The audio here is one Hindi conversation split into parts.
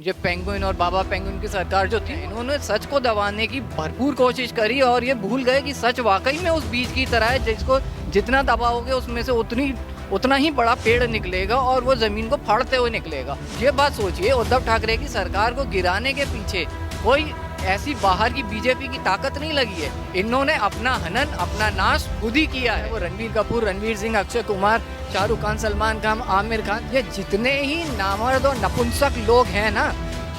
ये पेंगुइन और बाबा पेंगुइन की सरकार जो थी, इन्होंने सच को दबाने की भरपूर कोशिश करी और ये भूल गए कि सच वाकई में उस बीज की तरह है, जिसको जितना दबाओगे उसमें से उतना ही बड़ा पेड़ निकलेगा और वो जमीन को फाड़ते हुए निकलेगा। ये बात सोचिए, उद्धव ठाकरे की सरकार को गिराने के पीछे कोई ऐसी बाहर की बीजेपी की ताकत नहीं लगी है। इन्होंने अपना हनन, अपना नाश खुद ही किया है। वो रणबीर कपूर, रणवीर सिंह, अक्षय कुमार, शाहरुख खान, सलमान खान, आमिर खान, ये जितने ही नामर्द और नपुंसक लोग हैं ना,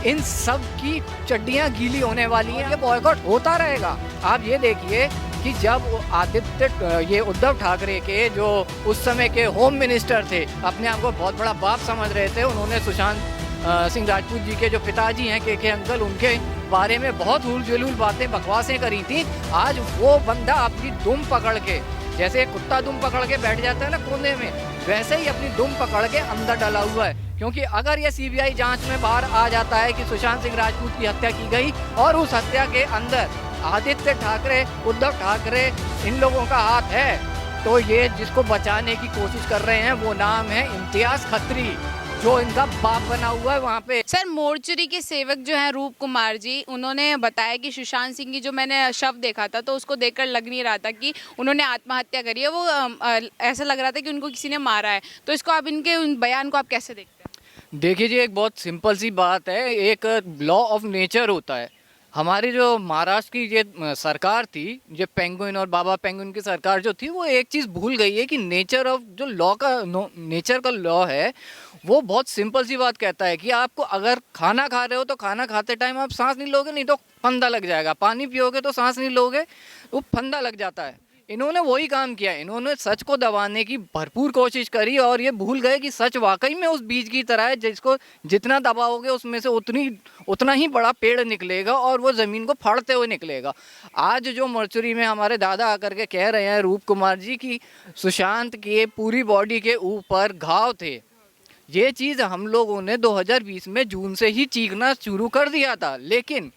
इन सब की चड्डियां गीली होने वाली हैं। ये बॉयकॉट होता रहेगा। आप ये देखिए कि जब ये उद्धव ठाकरे के जो उस समय के होम मिनिस्टर थे, अपने आप को बहुत बड़ा बाप समझ रहे थे, उन्होंने सुशांत सिंह राजपूत जी के जो पिताजी हैं के अंकल, उनके बारे में बहुत हुल जुलूल बातें, बकवासें करी थी। आज वो बंदा अपनी दुम पकड़ के, जैसे कुत्ता दुम पकड़ के बैठ जाता है ना कोने में, वैसे ही अपनी दुम पकड़ के अंदर डाला हुआ है। क्योंकि अगर ये सीबीआई जांच में बाहर आ जाता है कि सुशांत सिंह राजपूत की हत्या की गई और उस हत्या के अंदर आदित्य ठाकरे, उद्धव ठाकरे, इन लोगों का हाथ है, तो ये जिसको बचाने की कोशिश कर रहे हैं वो नाम है इम्तियाज खत्री, जो इनका बाप बना हुआ है वहाँ पे। सर, मोर्चरी के सेवक जो हैं रूप कुमार जी, उन्होंने बताया कि सुशांत सिंह की जो मैंने शव देखा था तो उसको देखकर लग नहीं रहा था कि उन्होंने आत्महत्या करी है। वो ऐसा लग रहा था कि उनको किसी ने मारा है। तो इसको आप, इनके उन बयान को आप कैसे देखते हैं? देखिए जी, एक बहुत सिंपल सी बात है, एक लॉ ऑफ नेचर होता है। हमारी जो महाराष्ट्र की ये सरकार थी, ये पेंगुइन और बाबा पेंगुइन की सरकार जो थी, वो एक चीज़ भूल गई है कि नेचर ऑफ जो लॉ का नेचर का लॉ है, वो बहुत सिंपल सी बात कहता है कि आपको अगर खाना खा रहे हो तो खाना खाते टाइम आप सांस नहीं लोगे, नहीं तो फंदा लग जाएगा। पानी पियोगे तो सांस नहीं लोगे, वो फंदा लग जाता है। इन्होंने वही काम किया, इन्होंने सच को दबाने की भरपूर कोशिश करी और ये भूल गए कि सच वाकई में उस बीज की तरह है, जिसको जितना दबाओगे उसमें से उतना ही बड़ा पेड़ निकलेगा और वो ज़मीन को फाड़ते हुए निकलेगा। आज जो मर्चुरी में हमारे दादा आकर के कह रहे हैं रूप कुमार जी की सुशांत के पूरी बॉडी के ऊपर घाव थे, ये चीज़ हम लोगों ने 2020 में जून से ही चीखना शुरू कर दिया था। लेकिन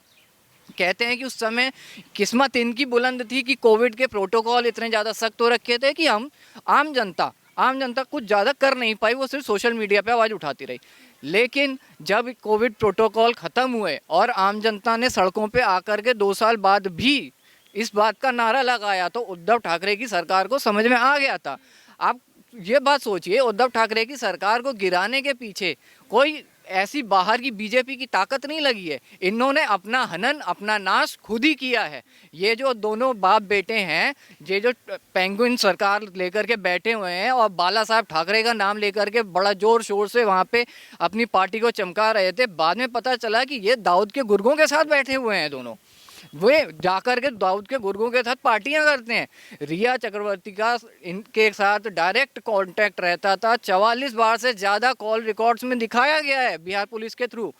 कहते हैं कि उस समय किस्मत इनकी बुलंद थी कि कोविड के प्रोटोकॉल इतने ज़्यादा सख्त हो रखे थे कि हम आम जनता कुछ ज़्यादा कर नहीं पाई, वो सिर्फ सोशल मीडिया पे आवाज़ उठाती रही। लेकिन जब कोविड प्रोटोकॉल ख़त्म हुए और आम जनता ने सड़कों पे आकर के 2 साल बाद भी इस बात का नारा लगाया, तो उद्धव ठाकरे की सरकार को समझ में आ गया था। आप ये बात सोचिए, उद्धव ठाकरे की सरकार को गिराने के पीछे कोई ऐसी बाहर की बीजेपी की ताकत नहीं लगी है। इन्होंने अपना हनन, अपना नाश खुद ही किया है। ये जो दोनों बाप बेटे हैं, ये जो पेंगुइन सरकार लेकर के बैठे हुए हैं और बाला साहब ठाकरे का नाम लेकर के बड़ा जोर शोर से वहाँ पे अपनी पार्टी को चमका रहे थे, बाद में पता चला कि ये दाऊद के गुर्गों के साथ बैठे हुए हैं दोनों। वे जाकर के दाऊद के गुर्गों के साथ पार्टियां करते हैं। रिया चक्रवर्ती का इनके साथ डायरेक्ट कांटेक्ट रहता था, 44 बार से ज़्यादा कॉल रिकॉर्ड्स में दिखाया गया है बिहार पुलिस के थ्रू।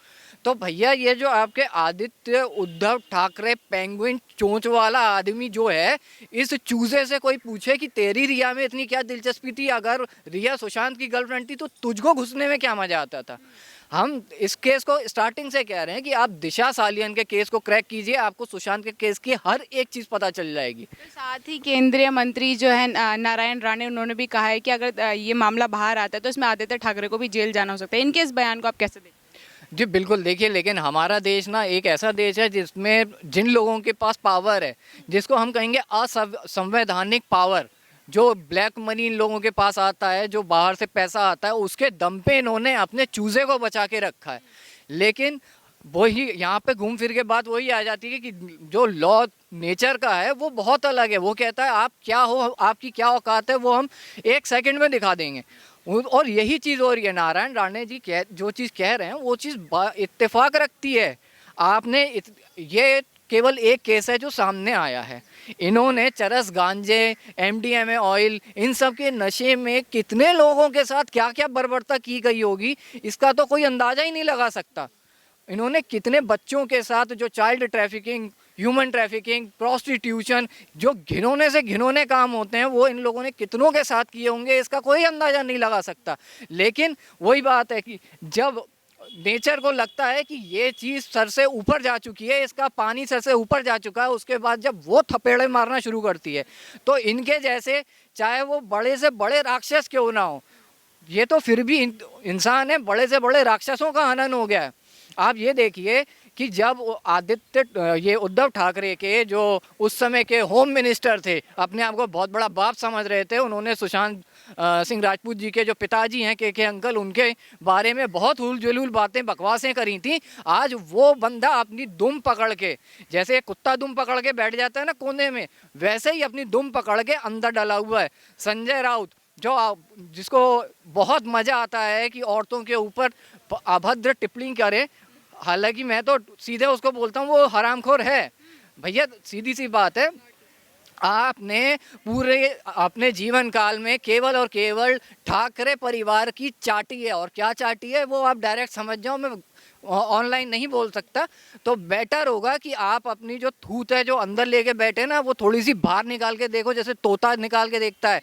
तो भैया, ये जो आपके आदित्य उद्धव ठाकरे पेंगुइन चोंच वाला आदमी जो है, इस चूजे से कोई पूछे कि तेरी रिया में इतनी क्या दिलचस्पी थी, अगर रिया सुशांत की गर्लफ्रेंड थी तो तुझको घुसने में क्या मजा आता था। हम इस केस को स्टार्टिंग से कह रहे हैं कि आप दिशा सालियन के केस को क्रैक कीजिए, आपको सुशांत के केस की हर एक चीज़ पता चल जाएगी। साथ ही केंद्रीय मंत्री जो है नारायण राणे, उन्होंने भी कहा है कि अगर ये मामला बाहर आता है तो इसमें आदित्य ठाकरे को भी जेल जाना हो सकता है। इनके इस बयान को आप कैसे देखते हैं? जी बिल्कुल, देखिए, लेकिन हमारा देश ना एक ऐसा देश है जिसमें जिन लोगों के पास पावर है, जिसको हम कहेंगे असंवैधानिक पावर, जो ब्लैक मनी इन लोगों के पास आता है, जो बाहर से पैसा आता है, उसके दम पे इन्होंने अपने चूजे को बचा के रखा है। लेकिन वही यहाँ पे घूम फिर के बात वही आ जाती है कि जो लॉ नेचर का है वो बहुत अलग है। वो कहता है आप क्या हो, आपकी क्या औकात है, वो हम 1 सेकंड में दिखा देंगे। और यही चीज़ हो रही है। नारायण राणे जी जो चीज़ कह रहे हैं वो चीज़ इत्तेफाक रखती है। आपने ये केवल एक केस है जो सामने आया है। इन्होंने चरस, गांजे, MDMA ऑयल, इन सब के नशे में कितने लोगों के साथ क्या क्या बर्बरता की गई होगी, इसका तो कोई अंदाज़ा ही नहीं लगा सकता। इन्होंने कितने बच्चों के साथ जो child trafficking, human trafficking, prostitution, जो घिनौने से घिनौने काम होते हैं, वो इन लोगों ने कितनों के साथ किए होंगे, इसका कोई अंदाज़ा नहीं लगा सकता। लेकिन वही बात है कि जब नेचर को लगता है कि ये चीज़ सर से ऊपर जा चुकी है, इसका पानी सर से ऊपर जा चुका है, उसके बाद जब वो थपेड़े मारना शुरू करती है, तो इनके जैसे, चाहे वो बड़े से बड़े राक्षस क्यों ना हो, ये तो फिर भी इंसान है, बड़े से बड़े राक्षसों का हनन हो गया है। आप ये देखिए कि जब ये उद्धव ठाकरे के जो उस समय के होम मिनिस्टर थे, अपने आप को बहुत बड़ा बाप समझ रहे थे, उन्होंने सुशांत सिंह राजपूत जी के जो पिताजी हैं के अंकल, उनके बारे में बहुत हुल जुलूल बातें बकवासें करी थी। आज वो बंदा अपनी दुम पकड़ के, जैसे कुत्ता दुम पकड़ के बैठ जाता है ना कोने में, वैसे ही अपनी दुम पकड़ के अंदर डाला हुआ है संजय राउत, जिसको बहुत मज़ा आता है कि औरतों के ऊपर अभद्र टिप्पणी करे। हालांकि मैं तो सीधे उसको बोलता हूँ वो हरामखोर है। भैया सीधी सी बात है, आपने पूरे अपने जीवन काल में केवल और केवल ठाकरे परिवार की चाटी है, और क्या चाटी है वो आप डायरेक्ट समझ जाओ, मैं ऑनलाइन नहीं बोल सकता। तो बेटर होगा कि आप अपनी जो थूत है जो अंदर लेके बैठे ना, वो थोड़ी सी बाहर निकाल के देखो, जैसे तोता निकाल के देखता है।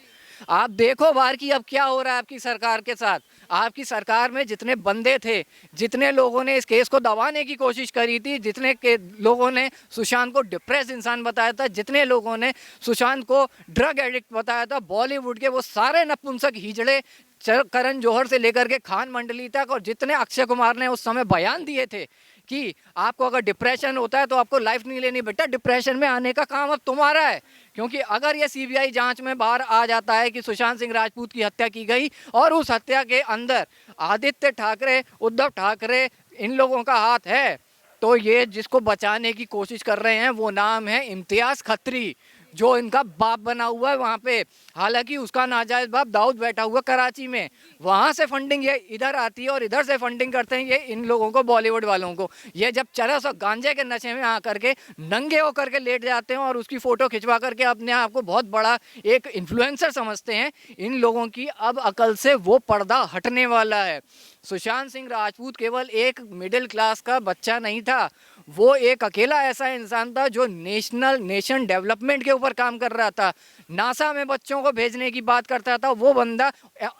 आप देखो बाहर की अब क्या हो रहा है आपकी सरकार के साथ। आपकी सरकार में जितने बंदे थे, जितने लोगों ने इस केस को दबाने की कोशिश करी थी, जितने के लोगों ने सुशांत को डिप्रेस इंसान बताया था, जितने लोगों ने सुशांत को ड्रग एडिक्ट बताया था, बॉलीवुड के वो सारे नपुंसक हिजड़े, करण जौहर से लेकर के खान मंडली तक, और जितने अक्षय कुमार ने उस समय बयान दिए थे कि आपको अगर डिप्रेशन होता है तो आपको लाइफ नहीं लेनी बेटा, डिप्रेशन में आने का काम अब तुम्हारा है। क्योंकि अगर ये सीबीआई जांच में बाहर आ जाता है कि सुशांत सिंह राजपूत की हत्या की गई और उस हत्या के अंदर आदित्य ठाकरे, उद्धव ठाकरे, इन लोगों का हाथ है, तो ये जिसको बचाने की कोशिश कर रहे हैं वो नाम है इम्तियाज खत्री, जो इनका बाप बना हुआ है वहाँ पे। हालांकि उसका नाजायज बाप दाऊद बैठा हुआ कराची में, वहाँ से फंडिंग ये इधर आती है और इधर से फंडिंग करते हैं ये इन लोगों को, बॉलीवुड वालों को। ये जब चरस और गांजे के नशे में आकर के नंगे होकर के लेट जाते हैं और उसकी फ़ोटो खिंचवा करके अपने आप को बहुत बड़ा एक इन्फ्लुएंसर समझते हैं, इन लोगों की अब अकल से वो पर्दा हटने वाला है। सुशांत सिंह राजपूत केवल एक मिडिल क्लास का बच्चा नहीं था, वो एक अकेला ऐसा इंसान था जो नेशन डेवलपमेंट के ऊपर काम कर रहा था, नासा में बच्चों को भेजने की बात करता था वो बंदा,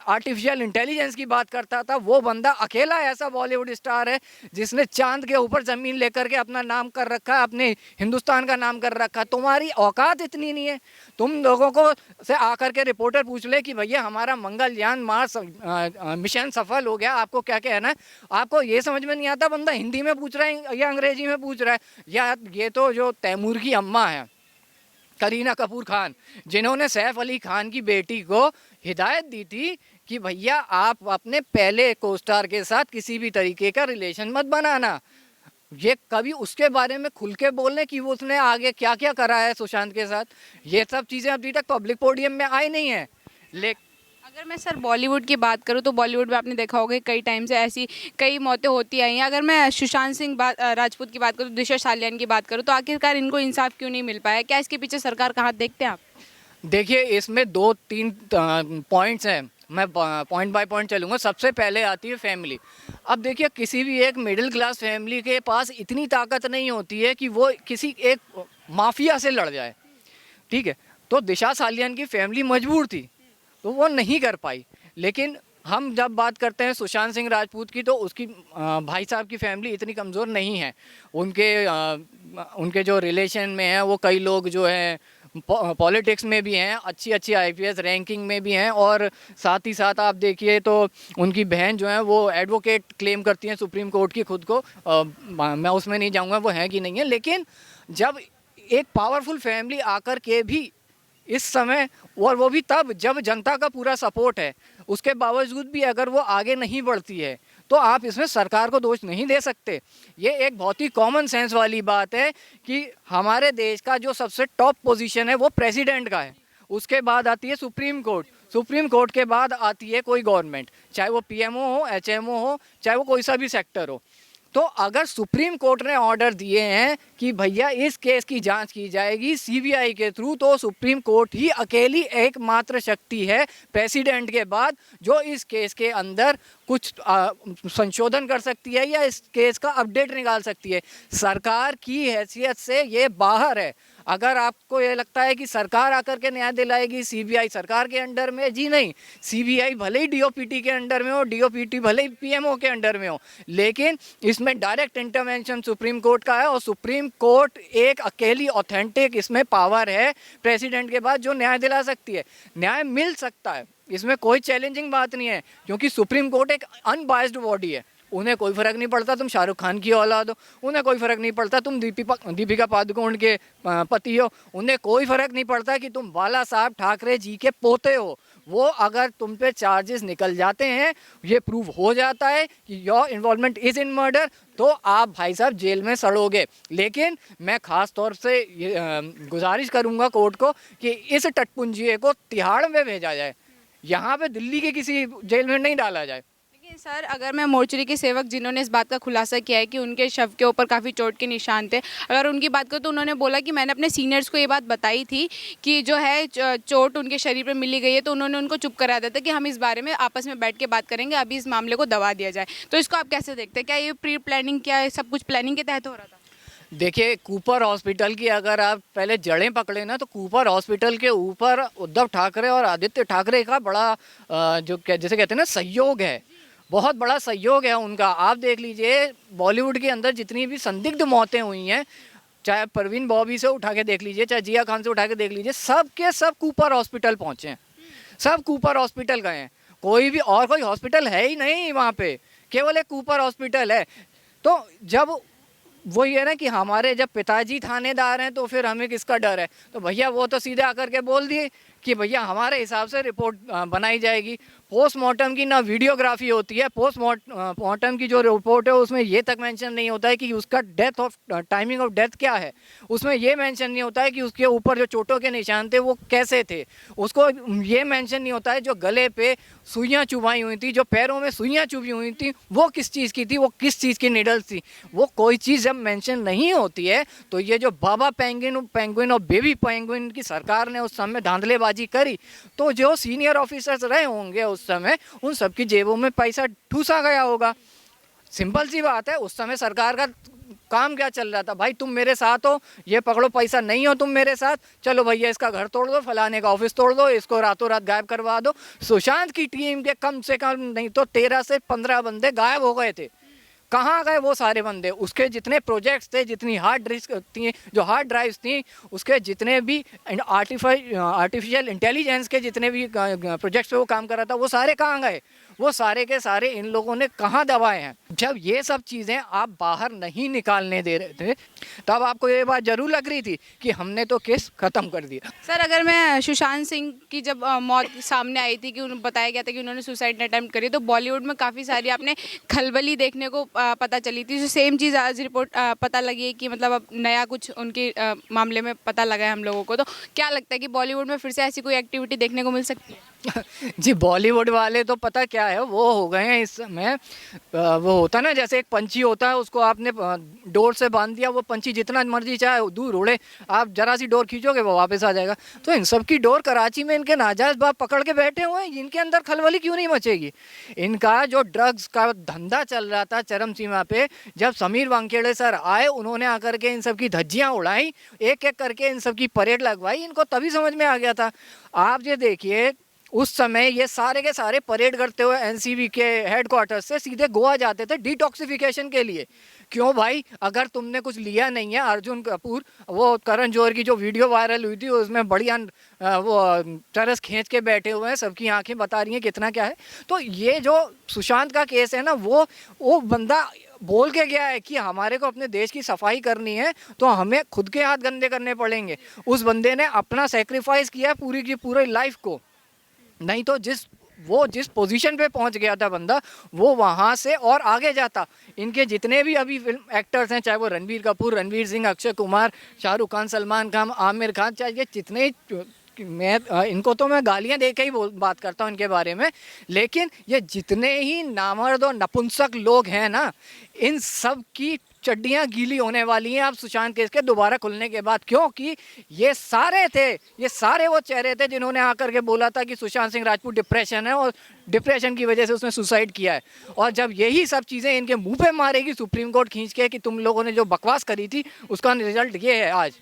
आर्टिफिशियल इंटेलिजेंस की बात करता था वो बंदा। अकेला ऐसा बॉलीवुड स्टार है जिसने चांद के ऊपर ज़मीन लेकर के अपना नाम कर रखा है, अपने हिंदुस्तान का नाम कर रखा। तुम्हारी औकात इतनी नहीं है, तुम लोगों को से आकर के रिपोर्टर पूछ ले कि भैया हमारा मंगलयान मार्स मिशन सफल हो गया, आपको क्या कहना है? आपको ये समझ में नहीं आता, बंदा हिंदी में पूछ रहा है या अंग्रेजी में पूछ रहा है। या ये तो जो तैमूर की अम्मा है करीना कपूर खान, जिन्होंने सैफ अली खान की बेटी को हिदायत दी थी कि भैया आप अपने पहले कोस्टार के साथ किसी भी तरीके का रिलेशन मत बनाना, ये कभी उसके बारे में खुल के बोलने कि वो उसने आगे क्या क्या करा है सुशांत के साथ, ये सब चीज़ें अभी तक पब्लिक पोडियम में आई नहीं है। लेकिन अगर मैं सर बॉलीवुड की बात करूँ तो बॉलीवुड में आपने देखा होगा कई टाइम से ऐसी कई मौतें होती आई हैं। अगर मैं सुशांत सिंह राजपूत की बात करूँ, दिशा सालियान की बात करूँ, तो आखिरकार इनको इंसाफ क्यों नहीं मिल पाया? क्या इसके पीछे सरकार का हाथ देखते हैं आप? देखिए इसमें 2-3 पॉइंट्स हैं, मैं पॉइंट बाय पॉइंट चलूँगा। सबसे पहले आती है फैमिली। अब देखिए किसी भी एक मिडिल क्लास फैमिली के पास इतनी ताकत नहीं होती है कि वो किसी एक माफिया से लड़ जाए, ठीक है? तो दिशा सालियान की फैमिली मजबूर थी तो वो नहीं कर पाई। लेकिन हम जब बात करते हैं सुशांत सिंह राजपूत की, तो उसकी भाई साहब की फैमिली इतनी कमज़ोर नहीं है। उनके जो रिलेशन में है वो कई लोग जो हैं पॉलिटिक्स में भी हैं, अच्छी अच्छी आईपीएस रैंकिंग में भी हैं, और साथ ही साथ आप देखिए तो उनकी बहन जो है वो एडवोकेट क्लेम करती हैं सुप्रीम कोर्ट की खुद को। मैं उसमें नहीं जाऊंगा वो है कि नहीं है, लेकिन जब एक पावरफुल फैमिली आकर के भी इस समय, और वो भी तब जब जनता का पूरा सपोर्ट है, उसके बावजूद भी अगर वो आगे नहीं बढ़ती है तो आप इसमें सरकार को दोष नहीं दे सकते। ये एक बहुत ही कॉमन सेंस वाली बात है कि हमारे देश का जो सबसे टॉप पोजीशन है वो प्रेसिडेंट का है, उसके बाद आती है सुप्रीम कोर्ट, सुप्रीम कोर्ट के बाद आती है कोई गवर्नमेंट, चाहे वो पीएमओ हो, एचएमओ हो, चाहे वो कोई सा भी सेक्टर हो। तो अगर सुप्रीम कोर्ट ने ऑर्डर दिए हैं कि भैया इस केस की जांच की जाएगी सीबीआई के थ्रू, तो सुप्रीम कोर्ट ही अकेली एकमात्र शक्ति है प्रेसिडेंट के बाद जो इस केस के अंदर कुछ संशोधन कर सकती है या इस केस का अपडेट निकाल सकती है। सरकार की हैसियत से ये बाहर है। अगर आपको ये लगता है कि सरकार आकर के न्याय दिलाएगी, सीबीआई सरकार के अंडर में, जी नहीं, सीबीआई भले ही डीओपीटी के अंडर में हो, डीओपीटी भले ही पीएमओ के अंडर में हो, लेकिन इसमें डायरेक्ट इंटरवेंशन सुप्रीम कोर्ट का है, और सुप्रीम कोर्ट एक अकेली ऑथेंटिक इसमें पावर है प्रेसिडेंट के बाद जो न्याय दिला सकती है। न्याय मिल सकता है, इसमें कोई चैलेंजिंग बात नहीं है, क्योंकि सुप्रीम कोर्ट एक अनबायस्ड बॉडी है, उन्हें कोई फ़र्क नहीं पड़ता तुम शाहरुख खान की औलाद हो, उन्हें कोई फ़र्क नहीं पड़ता तुम दीपिका पादुकोण के पति हो, उन्हें कोई फ़र्क नहीं पड़ता कि तुम बाला साहब ठाकरे जी के पोते हो। वो अगर तुम पे चार्जेस निकल जाते हैं, ये प्रूव हो जाता है कि your involvement is in murder, तो आप भाई साहब जेल में सड़ोगे। लेकिन मैं ख़ास तौर से गुजारिश करूंगा कोर्ट को कि इस टटपुंजिए को तिहाड़ में भेजा जाए, यहाँ पे दिल्ली के किसी जेल में नहीं डाला जाए। देखिए सर, अगर मैं मोर्चरी के सेवक जिन्होंने इस बात का खुलासा किया है कि उनके शव के ऊपर काफ़ी चोट के निशान थे, अगर उनकी बात करूँ तो उन्होंने बोला कि मैंने अपने सीनियर्स को ये बात बताई थी कि जो है चोट उनके शरीर पर मिली गई है, तो उन्होंने उनको चुप करा दिया था कि हम इस बारे में आपस में बैठ के बात करेंगे, अभी इस मामले को दबा दिया जाए। तो इसको आप कैसे देखते हैं? क्या ये प्री प्लानिंग, क्या है सब कुछ प्लानिंग के तहत हो रहा था? देखिए, कूपर हॉस्पिटल की अगर आप पहले जड़ें पकड़े ना, तो कूपर हॉस्पिटल के ऊपर उद्धव ठाकरे और आदित्य ठाकरे का बड़ा जैसे कहते हैं ना सहयोग है, बहुत बड़ा सहयोग है उनका। आप देख लीजिए बॉलीवुड के अंदर जितनी भी संदिग्ध मौतें हुई हैं, चाहे परवीन बॉबी से उठा के देख लीजिए, चाहे जिया खान से उठा के देख लीजिए, सब के सब कूपर हॉस्पिटल पहुँचे हैं, सब कूपर हॉस्पिटल गए हैं। कोई भी और कोई हॉस्पिटल है ही नहीं वहाँ पे, केवल एक कूपर हॉस्पिटल है। तो जब वही है ना कि हमारे जब पिताजी थानेदार हैं तो फिर हमें किसका डर है? तो भैया वो तो सीधे आकर के बोल दिए कि भैया हमारे हिसाब से रिपोर्ट बनाई जाएगी। पोस्टमार्टम की ना वीडियोग्राफी होती है, पोस्टमार्टम की जो रिपोर्ट है उसमें ये तक मेंशन नहीं होता है कि उसका टाइमिंग ऑफ डेथ क्या है, उसमें ये मेंशन नहीं होता है कि उसके ऊपर जो चोटों के निशान थे वो कैसे थे, उसको ये मेंशन नहीं होता है जो गले पे सुइयाँ चुभाई हुई थी, जो पैरों में सुइयाँ चुभी हुई थी, वो किस चीज़ की थी, वो किस चीज़ की निडल्स थी, वो कोई चीज़ जब मेंशन नहीं होती है तो ये जो बाबा पेंगुइन और बेबी पेंगुइन की सरकार ने उस समय धांधलेबाजी करी, तो जो सीनियर ऑफिसर्स रहे होंगे उस समय, उन सबकी जेबों में पैसा ठूसा गया होगा। सिंपल सी बात है, उस समय सरकार का काम क्या चल रहा था? भाई तुम मेरे साथ हो, ये पकड़ो, पैसा नहीं हो तुम मेरे साथ, चलो भैया इसका घर तोड़ दो, फलाने का ऑफिस तोड़ दो, इसको रातों रात गायब करवा दो। सुशांत की टीम के कम से कम नहीं तो 13 से 15 बंदे गायब हो गए थे। कहाँ गए वो सारे बंदे? उसके जितने प्रोजेक्ट्स थे, जितनी हार्ड डिस्क थी, जो हार्ड ड्राइव्स थी, उसके जितने भी आर्टिफिशियल इंटेलिजेंस के जितने भी प्रोजेक्ट्स पे वो काम कर रहा था, वो सारे कहाँ गए? वो सारे के सारे इन लोगों ने कहाँ दबाए हैं? जब ये सब चीज़ें आप बाहर नहीं निकालने दे रहे थे, तब आपको ये बात जरूर लग रही थी कि हमने तो केस ख़त्म कर दिया। सर, अगर मैं सुशांत सिंह की जब मौत सामने आई थी कि उन्हें बताया गया था कि उन्होंने सुसाइड अटेम्प्ट करी, तो बॉलीवुड में काफ़ी सारी आपने खलबली देखने को पता चली थी। जो सेम चीज़ आज रिपोर्ट पता लगी है कि मतलब अब नया कुछ उनके मामले में पता लगा है हम लोगों को, तो क्या लगता है कि बॉलीवुड में फिर से ऐसी कोई एक्टिविटी देखने को मिल सकती है? जी, बॉलीवुड वाले तो पता क्या है, वो हो गए हैं इस समय, वो होता ना जैसे एक पंछी होता है, उसको आपने डोर से बांध दिया, वो पंछी जितना मर्जी चाहे दूर उड़े, आप जरा सी डोर खींचोगे वो वापस आ जाएगा। तो इन सब की डोर कराची में इनके नाजायज़ बाप पकड़ के बैठे हुए हैं, इनके अंदर खलबली क्यों नहीं मचेगी? इनका जो ड्रग्स का धंधा चल रहा था चरम सीमा पे, जब समीर वानखेड़े सर आए, उन्होंने आकर के इन सब की धज्जियाँ उड़ाई, एक एक करके इन सब की परेड लगवाई, इनको तभी समझ में आ गया था। आप ये देखिए, उस समय ये सारे के सारे परेड करते हुए एनसीबी के हेडक्वार्टर से सीधे गोवा जाते थे डिटॉक्सिफिकेशन के लिए। क्यों भाई? अगर तुमने कुछ लिया नहीं है, अर्जुन कपूर, वो करण जौहर की जो वीडियो वायरल हुई थी उसमें बढ़िया वो चरस खींच के बैठे हुए हैं, सबकी आंखें बता रही हैं कितना क्या है। तो ये जो सुशांत का केस है ना, वो बंदा बोल के गया है कि हमारे को अपने देश की सफाई करनी है तो हमें खुद के हाथ गंदे करने पड़ेंगे। उस बंदे ने अपना सेक्रीफाइस किया पूरी की पूरी लाइफ को, नहीं तो जिस पोजीशन पे पहुंच गया था बंदा, वो वहां से और आगे जाता। इनके जितने भी अभी फिल्म एक्टर्स हैं, चाहे वो रणबीर कपूर, रणवीर सिंह, अक्षय कुमार, शाहरुख खान, सलमान खान, आमिर खान, चाहे ये जितने, मैं इनको तो मैं गालियां दे के ही बात करता हूं इनके बारे में, लेकिन ये जितने ही नामर्द और नपुंसक लोग हैं ना, इन सब की चड्डियां गीली होने वाली हैं आप सुशांत केस के दोबारा खुलने के बाद। क्योंकि ये सारे वो चेहरे थे जिन्होंने आकर के बोला था कि सुशांत सिंह राजपूत डिप्रेशन है और डिप्रेशन की वजह से उसने सुसाइड किया है। और जब यही सब चीज़ें इनके मुंह पे मारेगी सुप्रीम कोर्ट खींच के कि तुम लोगों ने जो बकवास करी थी उसका रिजल्ट ये है आज,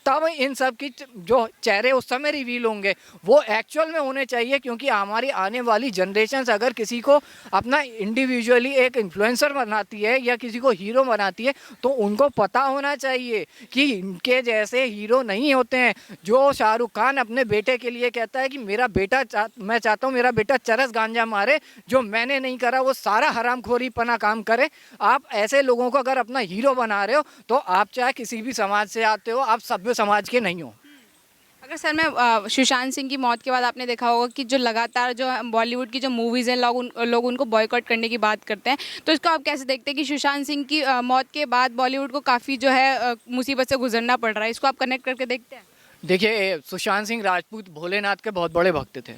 तब इन सब की जो चेहरे उस समय रिवील होंगे वो एक्चुअल में होने चाहिए, क्योंकि हमारी आने वाली जनरेशन अगर किसी को अपना इंडिविजुअली एक इन्फ्लुएंसर बनाती है या किसी को हीरो बनाती है तो उनको पता होना चाहिए कि इनके जैसे हीरो नहीं होते हैं। जो शाहरुख खान अपने बेटे के लिए कहता है कि मेरा बेटा मैं चाहता हूँ मेरा बेटा चरस गांजा मारे, जो मैंने नहीं करा वो सारा हरामखोरी पना काम करे। आप ऐसे लोगों को अगर अपना हीरो बना रहे हो तो आप चाहे किसी भी समाज से आते हो, आप सभ्य समाज के नहीं हो। अगर सर मैं सुशांत सिंह की मौत के बाद आपने देखा होगा कि जो लगातार जो बॉलीवुड की जो मूवीज़ हैं लोग उनको बॉयकॉट करने की बात करते हैं, तो इसको आप कैसे देखते हैं कि सुशांत सिंह की मौत के बाद बॉलीवुड को काफ़ी जो है मुसीबत से गुजरना पड़ रहा है, इसको आप कनेक्ट करके देखते हैं? देखिए, सुशांत सिंह राजपूत भोलेनाथ के बहुत बड़े भक्त थे,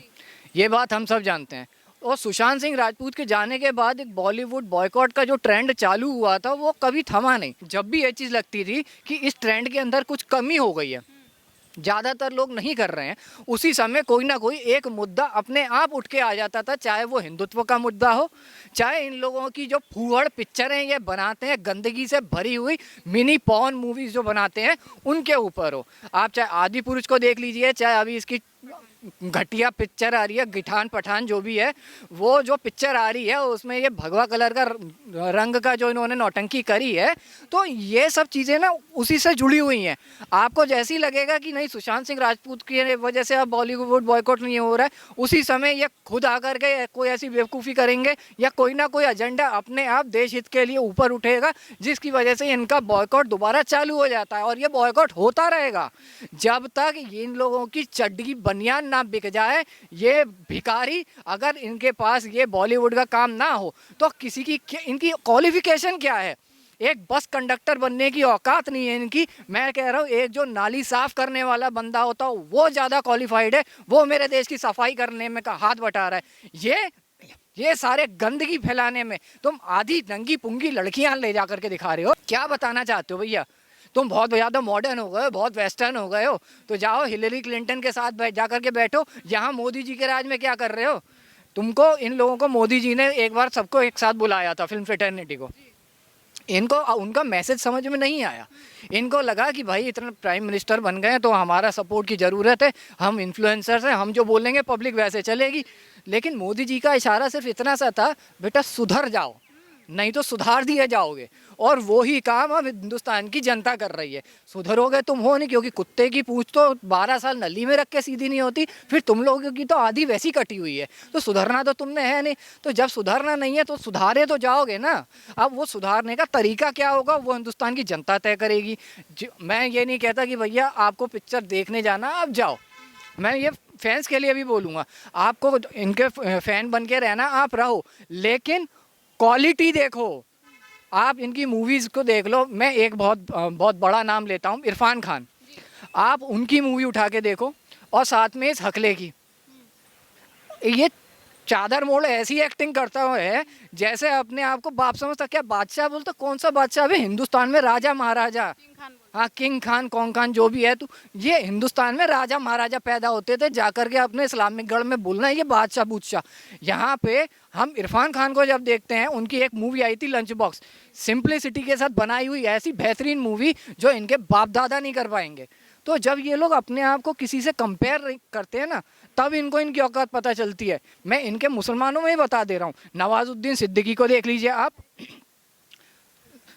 ये बात हम सब जानते हैं। और सुशांत सिंह राजपूत के जाने के बाद एक बॉलीवुड बॉयकॉट का जो ट्रेंड चालू हुआ था वो कभी थमा नहीं। जब भी ये चीज़ लगती थी कि इस ट्रेंड के अंदर कुछ कमी हो गई है, ज़्यादातर लोग नहीं कर रहे हैं, उसी समय कोई ना कोई एक मुद्दा अपने आप उठ के आ जाता था, चाहे वो हिंदुत्व का मुद्दा हो, चाहे इन लोगों की जो फूहड़ पिक्चरें ये बनाते हैं गंदगी से भरी हुई मिनी पॉर्न मूवीज़ जो बनाते हैं उनके ऊपर हो। आप चाहे आदि पुरुष को देख लीजिए, चाहे अभी इसकी घटिया पिक्चर आ रही है गिठान पठान जो भी है, वो जो पिक्चर आ रही है उसमें ये भगवा कलर का रंग का जो इन्होंने नौटंकी करी है, तो ये सब चीज़ें ना उसी से जुड़ी हुई हैं। आपको जैसी लगेगा कि नहीं सुशांत सिंह राजपूत की वजह से अब बॉलीवुड बॉयकॉट नहीं हो रहा है, उसी समय ये खुद आकर के कोई ऐसी बेवकूफ़ी करेंगे या कोई ना कोई एजेंडा अपने आप देश हित के लिए ऊपर उठेगा, जिसकी वजह से इनका बॉयकॉट दोबारा चालू हो जाता है। और ये बॉयकॉट होता रहेगा जब तक इन लोगों की चड्डी बनियान ना बिक जाए। ये भिखारी अगर इनके पास ये बॉलीवुड का काम ना हो तो किसी की इनकी क्वालिफिकेशन क्या है? एक बस कंडक्टर बनने की औकात नहीं है इनकी। मैं कह रहा हूँ एक जो नाली साफ करने वाला बंदा होता हो वो ज़्यादा क्वालिफाइड है, वो मेरे देश की सफाई करने में का हाथ बटा रहा है। ये सारे गंदगी फैलाने में तुम आधी नंगी पुंगी लड़कियां ले जा करके दिखा रहे हो। क्या बताना चाहते हो भैया? तुम बहुत ज़्यादा मॉडर्न हो गए हो, बहुत वेस्टर्न हो गए हो, तो जाओ हिलरी क्लिंटन के साथ जा करके बैठो। यहाँ मोदी जी के राज में क्या कर रहे हो? तुमको इन लोगों को मोदी जी ने एक बार सबको एक साथ बुलाया था, फिल्म फ्रेटर्निटी को। इनको उनका मैसेज समझ में नहीं आया। इनको लगा कि भाई इतना प्राइम मिनिस्टर बन गए तो हमारा सपोर्ट की ज़रूरत है, हम इन्फ्लुएंसर्स हैं, हम जो बोलेंगे पब्लिक वैसे चलेगी। लेकिन मोदी जी का इशारा सिर्फ इतना सा था, बेटा सुधर जाओ नहीं तो सुधार दिए जाओगे। और वही काम अब हिंदुस्तान की जनता कर रही है। सुधरोगे तुम हो नहीं, क्योंकि कुत्ते की पूंछ तो 12 साल नली में रख के सीधी नहीं होती, फिर तुम लोगों की तो आधी वैसी कटी हुई है। तो सुधरना तो तुमने है नहीं, तो जब सुधरना नहीं है तो सुधारे तो जाओगे ना। अब वो सुधारने का तरीका क्या होगा वो हिंदुस्तान की जनता तय करेगी। मैं ये नहीं कहता कि भैया आपको पिक्चर देखने जाना आप जाओ, मैं ये फैंस के लिए भी बोलूँगा, आपको इनके फैन बन के रहना आप रहो, लेकिन क्वालिटी देखो। आप इनकी मूवीज़ को देख लो। मैं एक बहुत बड़ा नाम लेता हूँ, इरफान खान। आप उनकी मूवी उठा के देखो और साथ में इस हकले की, ये चादर मोड़ ऐसी एक्टिंग करता है जैसे अपने आप को बाप समझता। क्या बादशाह बोलता? कौन सा बादशाह? अभी हिंदुस्तान में राजा महाराजा, हाँ किंग खान कौन खान जो भी है, तो ये हिंदुस्तान में राजा महाराजा पैदा होते थे, जाकर के अपने इस्लामिक गढ़ में बोलना ये बादशाह बूदशाह। यहाँ पे हम इरफान खान को जब देखते हैं, उनकी एक मूवी आई थी लंच बॉक्स, सिंपलिसिटी के साथ बनाई हुई ऐसी बेहतरीन मूवी जो इनके बाप दादा नहीं कर पाएंगे। तो जब ये लोग अपने आप को किसी से कंपेयर करते हैं ना, तब इनको इनकी औकात पता चलती है। मैं इनके मुसलमानों में ही बता दे रहा हूँ, नवाजुद्दीन सिद्दीकी को देख लीजिए आप,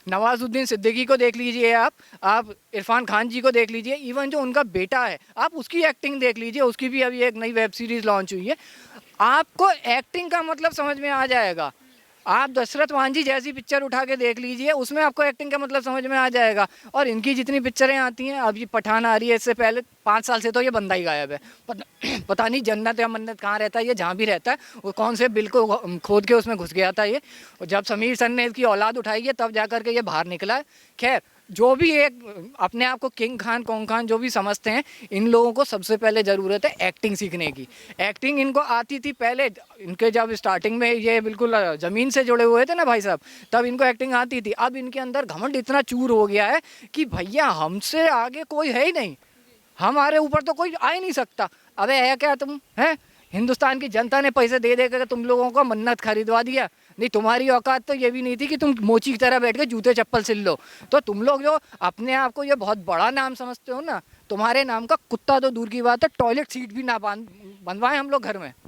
नवाजुद्दीन सिद्दीकी को देख लीजिए आप इरफान खान जी को देख लीजिए, इवन जो उनका बेटा है आप उसकी एक्टिंग देख लीजिए, उसकी भी अभी एक नई वेब सीरीज़ लॉन्च हुई है। आपको एक्टिंग का मतलब समझ में आ जाएगा। आप दशरथ मांझी जैसी पिक्चर उठा के देख लीजिए, उसमें आपको एक्टिंग का मतलब समझ में आ जाएगा। और इनकी जितनी पिक्चरें आती हैं, अब ये पठान आ रही है, इससे पहले 5 साल से तो ये बंदा ही गायब है। पता नहीं जन्नत या मन्नत कहाँ रहता है ये, जहाँ भी रहता है वो कौन से बिल को खोद के उसमें घुस गया था ये। और जब समीर सन ने इसकी औलाद उठाई है तब जा कर के ये बाहर निकला है। खैर, जो भी एक अपने आप को किंग खान कौन खान जो भी समझते हैं, इन लोगों को सबसे पहले ज़रूरत है एक्टिंग सीखने की। एक्टिंग इनको आती थी पहले, इनके जब स्टार्टिंग में ये बिल्कुल ज़मीन से जुड़े हुए थे ना भाई साहब, तब इनको एक्टिंग आती थी। अब इनके अंदर घमंड इतना चूर हो गया है कि भैया हमसे आगे कोई है ही नहीं, हमारे ऊपर तो कोई आ ही नहीं सकता। अबे है क्या तुम? हैं हिंदुस्तान की जनता ने पैसे दे दे कर तुम लोगों को मन्नत खरीदवा दिया। नहीं, तुम्हारी औकात तो ये भी नहीं थी कि तुम मोची की तरह बैठ के जूते चप्पल सिल लो। तो तुम लोग जो अपने आप को ये बहुत बड़ा नाम समझते हो ना, तुम्हारे नाम का कुत्ता तो दूर की बात है, टॉयलेट सीट भी ना बनवाएं हम लोग घर में।